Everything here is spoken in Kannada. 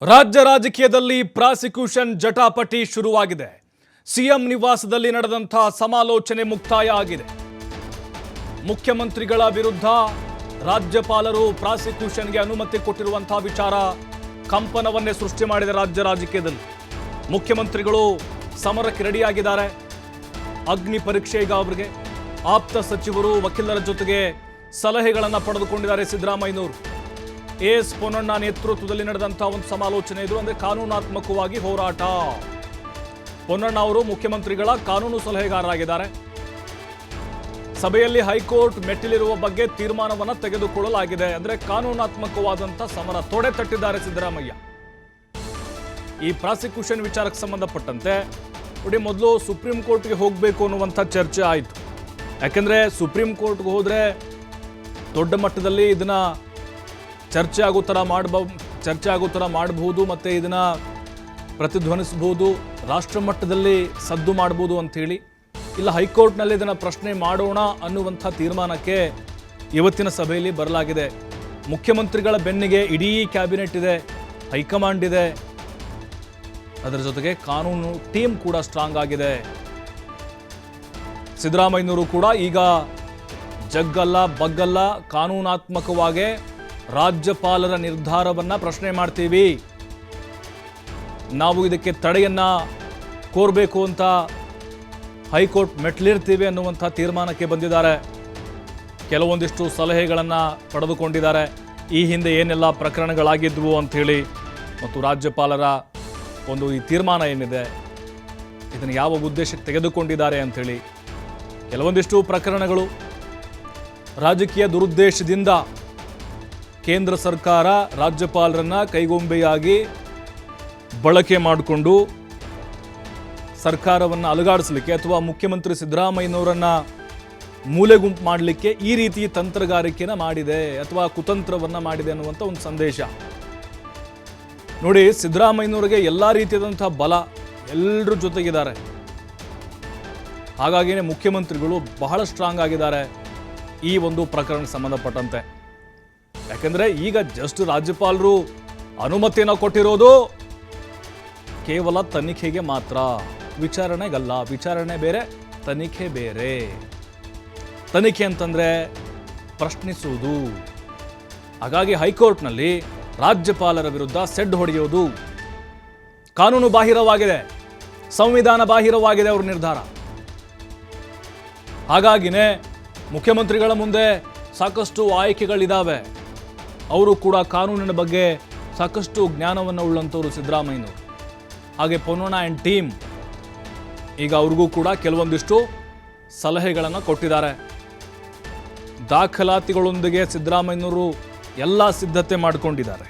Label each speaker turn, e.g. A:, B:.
A: ರಾಜ್ಯ ರಾಜಕೀಯದಲ್ಲಿ ಪ್ರಾಸಿಕ್ಯೂಷನ್ ಜಟಾಪಟಿ ಶುರುವಾಗಿದೆ. ಸಿಎಂ ನಿವಾಸದಲ್ಲಿ ನಡೆದಂತ ಸಮಾಲೋಚನೆ ಮುಕ್ತಾಯ ಆಗಿದೆ. ಮುಖ್ಯಮಂತ್ರಿಗಳ ವಿರುದ್ಧ ರಾಜ್ಯಪಾಲರು ಪ್ರಾಸಿಕ್ಯೂಷನ್ಗೆ ಅನುಮತಿ ಕೊಟ್ಟಿರುವಂತಹ ವಿಚಾರ ಕಂಪನವನ್ನೇ ಸೃಷ್ಟಿ ಮಾಡಿದೆ ರಾಜ್ಯ ರಾಜಕೀಯದಲ್ಲಿ. ಮುಖ್ಯಮಂತ್ರಿಗಳು ಸಮರಕ್ಕೆ ರೆಡಿಯಾಗಿದ್ದಾರೆ. ಅಗ್ನಿ ಪರೀಕ್ಷೆ ಈಗ ಅವರಿಗೆ ಆಪ್ತ ಸಚಿವರು ವಕೀಲರ ಜೊತೆಗೆ ಸಲಹೆಗಳನ್ನು ಪಡೆದುಕೊಂಡಿದ್ದಾರೆ ಸಿದ್ದರಾಮಯ್ಯನವರು. ಎಸ್ ಪೊನ್ನಣ್ಣ ನೇತೃತ್ವದಲ್ಲಿ ನಡೆದಂತಹ ಒಂದು ಸಮಾಲೋಚನೆ ಇದು. ಅಂದ್ರೆ ಕಾನೂನಾತ್ಮಕವಾಗಿ ಹೋರಾಟ. ಪೊನ್ನಣ್ಣ ಅವರು ಮುಖ್ಯಮಂತ್ರಿಗಳ ಕಾನೂನು ಸಲಹೆಗಾರರಾಗಿದ್ದಾರೆ. ಸಭೆಯಲ್ಲಿ ಹೈಕೋರ್ಟ್ ಮೆಟ್ಟಿಲಿರುವ ಬಗ್ಗೆ ತೀರ್ಮಾನವನ್ನು ತೆಗೆದುಕೊಳ್ಳಲಾಗಿದೆ. ಅಂದ್ರೆ ಕಾನೂನಾತ್ಮಕವಾದಂತಹ ಸಮರ ತೊಡೆ ತಟ್ಟಿದ್ದಾರೆ ಸಿದ್ದರಾಮಯ್ಯ. ಈ ಪ್ರಾಸಿಕ್ಯೂಷನ್ ವಿಚಾರಕ್ಕೆ ಸಂಬಂಧಪಟ್ಟಂತೆ ನೋಡಿ, ಮೊದಲು ಸುಪ್ರೀಂ ಕೋರ್ಟ್ಗೆ ಹೋಗಬೇಕು ಅನ್ನುವಂಥ ಚರ್ಚೆ ಆಯಿತು. ಯಾಕೆಂದ್ರೆ ಸುಪ್ರೀಂ ಕೋರ್ಟ್ಗೆ ಹೋದ್ರೆ ದೊಡ್ಡ ಮಟ್ಟದಲ್ಲಿ ಇದನ್ನ ಚರ್ಚೆ ಆಗೋ ಥರ ಮಾಡಬಹುದು, ಮತ್ತು ಇದನ್ನು ಪ್ರತಿಧ್ವನಿಸಬಹುದು, ರಾಷ್ಟ್ರ ಮಟ್ಟದಲ್ಲಿ ಸದ್ದು ಮಾಡ್ಬೋದು ಅಂಥೇಳಿ. ಇಲ್ಲ, ಹೈಕೋರ್ಟ್ನಲ್ಲಿ ಇದನ್ನು ಪ್ರಶ್ನೆ ಮಾಡೋಣ ಅನ್ನುವಂಥ ತೀರ್ಮಾನಕ್ಕೆ ಇವತ್ತಿನ ಸಭೆಯಲ್ಲಿ ಬರಲಾಗಿದೆ. ಮುಖ್ಯಮಂತ್ರಿಗಳ ಬೆನ್ನಿಗೆ ಇಡೀ ಕ್ಯಾಬಿನೆಟ್ ಇದೆ, ಹೈಕಮಾಂಡ್ ಇದೆ, ಅದರ ಜೊತೆಗೆ ಕಾನೂನು ಟೀಮ್ ಕೂಡ ಸ್ಟ್ರಾಂಗ್ ಆಗಿದೆ. ಸಿದ್ದರಾಮಯ್ಯನವರು ಕೂಡ ಈಗ ಜಗ್ಗಲ್ಲ ಬಗ್ಗಲ್ಲ, ಕಾನೂನಾತ್ಮಕವಾಗಿ ರಾಜ್ಯಪಾಲರ ನಿರ್ಧಾರವನ್ನ ಪ್ರಶ್ನೆ ಮಾಡ್ತೀವಿ, ನಾವು ಇದಕ್ಕೆ ತಡೆಯನ್ನ ಕೋರಬೇಕು ಅಂತ ಹೈಕೋರ್ಟ್ ಮೆಟ್ಲಿರ್ತೀವಿ ಅನ್ನುವಂಥ ತೀರ್ಮಾನಕ್ಕೆ ಬಂದಿದ್ದಾರೆ. ಕೆಲವೊಂದಿಷ್ಟು ಸಲಹೆಗಳನ್ನು ಪಡೆದುಕೊಂಡಿದ್ದಾರೆ. ಈ ಹಿಂದೆ ಏನೆಲ್ಲ ಪ್ರಕರಣಗಳಾಗಿದ್ವು ಅಂಥೇಳಿ, ಮತ್ತು ರಾಜ್ಯಪಾಲರ ಒಂದು ಈ ತೀರ್ಮಾನ ಏನಿದೆ ಇದನ್ನು ಯಾವ ಉದ್ದೇಶಕ್ಕೆ ತೆಗೆದುಕೊಂಡಿದ್ದಾರೆ ಅಂಥೇಳಿ ಕೆಲವೊಂದಿಷ್ಟು ಪ್ರಕರಣಗಳು. ರಾಜಕೀಯ ದುರುದ್ದೇಶದಿಂದ ಕೇಂದ್ರ ಸರ್ಕಾರ ರಾಜ್ಯಪಾಲರನ್ನ ಕೈಗೊಂಬೆಯಾಗಿ ಬಳಕೆ ಮಾಡಿಕೊಂಡು ಸರ್ಕಾರವನ್ನು ಅಲುಗಾಡಿಸಲಿಕ್ಕೆ ಅಥವಾ ಮುಖ್ಯಮಂತ್ರಿ ಸಿದ್ದರಾಮಯ್ಯನವರನ್ನ ಮೂಲೆಗುಂಪು ಮಾಡಲಿಕ್ಕೆ ಈ ರೀತಿ ತಂತ್ರಗಾರಿಕೆನ ಮಾಡಿದೆ ಅಥವಾ ಕುತಂತ್ರವನ್ನು ಮಾಡಿದೆ ಅನ್ನುವಂಥ ಒಂದು ಸಂದೇಶ. ನೋಡಿ, ಸಿದ್ದರಾಮಯ್ಯನವರಿಗೆ ಎಲ್ಲ ರೀತಿಯಾದಂಥ ಬಲ ಎಲ್ಲರ ಜೊತೆಗಿದ್ದಾರೆ. ಹಾಗಾಗಿಯೇ ಮುಖ್ಯಮಂತ್ರಿಗಳು ಬಹಳ ಸ್ಟ್ರಾಂಗ್ ಆಗಿದ್ದಾರೆ ಈ ಒಂದು ಪ್ರಕರಣಕ್ಕೆ ಸಂಬಂಧಪಟ್ಟಂತೆ. ಯಾಕೆಂದ್ರೆ ಈಗ ಜಸ್ಟ್ ರಾಜ್ಯಪಾಲರು ಅನುಮತಿಯನ್ನು ಕೊಟ್ಟಿರೋದು ಕೇವಲ ತನಿಖೆಗೆ ಮಾತ್ರ, ವಿಚಾರಣೆಗಲ್ಲ. ವಿಚಾರಣೆ ಬೇರೆ, ತನಿಖೆ ಬೇರೆ. ತನಿಖೆ ಅಂತಂದ್ರೆ ಪ್ರಶ್ನಿಸುವುದು. ಹಾಗಾಗಿ ಹೈಕೋರ್ಟ್ನಲ್ಲಿ ರಾಜ್ಯಪಾಲರ ವಿರುದ್ಧ ಸೆಡ್ ಹೊಡೆಯೋದು ಕಾನೂನು ಬಾಹಿರವಾಗಿದೆ, ಸಂವಿಧಾನ ಬಾಹಿರವಾಗಿದೆ ಅವರ ನಿರ್ಧಾರ. ಹಾಗಾಗಿನೇ ಮುಖ್ಯಮಂತ್ರಿಗಳ ಮುಂದೆ ಸಾಕಷ್ಟು ಆಯ್ಕೆಗಳಿದ್ದಾವೆ. ಅವರು ಕೂಡ ಕಾನೂನಿನ ಬಗ್ಗೆ ಸಾಕಷ್ಟು ಜ್ಞಾನವನ್ನು ಉಳ್ಳಂಥವ್ರು ಸಿದ್ದರಾಮಯ್ಯನವರು. ಹಾಗೆ ಪೊನ್ನಣ್ಣ ಆ್ಯಂಡ್ ಟೀಮ್ ಈಗ ಅವ್ರಿಗೂ ಕೂಡ ಕೆಲವೊಂದಿಷ್ಟು ಸಲಹೆಗಳನ್ನು ಕೊಟ್ಟಿದ್ದಾರೆ. ದಾಖಲಾತಿಗಳೊಂದಿಗೆ ಸಿದ್ದರಾಮಯ್ಯನವರು ಎಲ್ಲ ಸಿದ್ಧತೆ ಮಾಡಿಕೊಂಡಿದ್ದಾರೆ.